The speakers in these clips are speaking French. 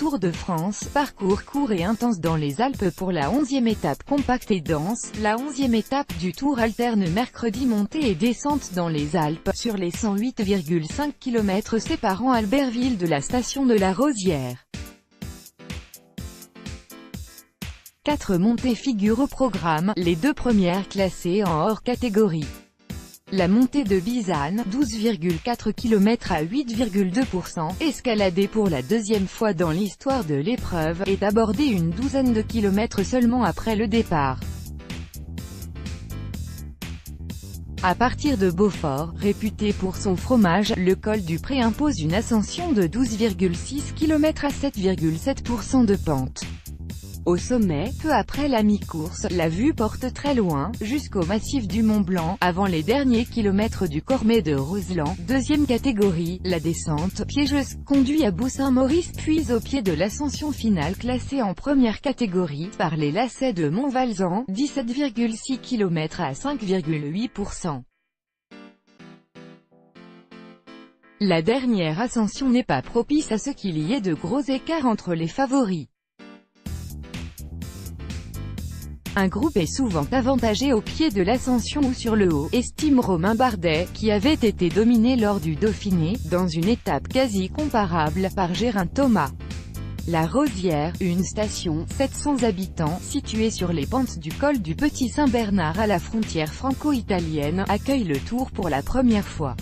Tour de France, parcours court et intense dans les Alpes pour la 11e étape compacte et dense. La 11e étape du Tour alterne mercredi montée et descente dans les Alpes, sur les 108,5 km séparant Albertville de la station de la Rosière. 4 montées figurent au programme, les 2 premières classées en hors catégorie. La montée de Bizane, 12,4 km à 8,2%, escaladée pour la 2e fois dans l'histoire de l'épreuve, est abordée une douzaine de kilomètres seulement après le départ. À partir de Beaufort, réputé pour son fromage, le col du Pré impose une ascension de 12,6 km à 7,7% de pente. Au sommet, peu après la mi-course, la vue porte très loin, jusqu'au massif du Mont-Blanc, avant les derniers kilomètres du Cormet de Roseland, 2e catégorie. La descente, piégeuse, conduit à Bourg-Saint-Maurice puis au pied de l'ascension finale classée en première catégorie, par les lacets de Montvalzan, 17,6 km à 5,8%. La dernière ascension n'est pas propice à ce qu'il y ait de gros écarts entre les favoris. Un groupe est souvent avantagé au pied de l'ascension ou sur le haut, estime Romain Bardet, qui avait été dominé lors du Dauphiné, dans une étape quasi comparable, par Geraint Thomas. La Rosière, une station, 700 habitants, située sur les pentes du col du Petit Saint-Bernard à la frontière franco-italienne, accueille le Tour pour la première fois.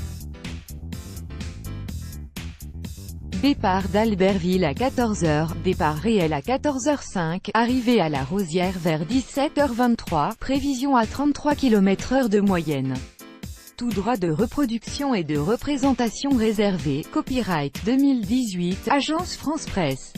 Départ d'Albertville à 14 h, départ réel à 14h05, arrivée à la Rosière vers 17h23, prévision à 33 km/h de moyenne. Tout droit de reproduction et de représentation réservé, copyright 2018, Agence France Presse.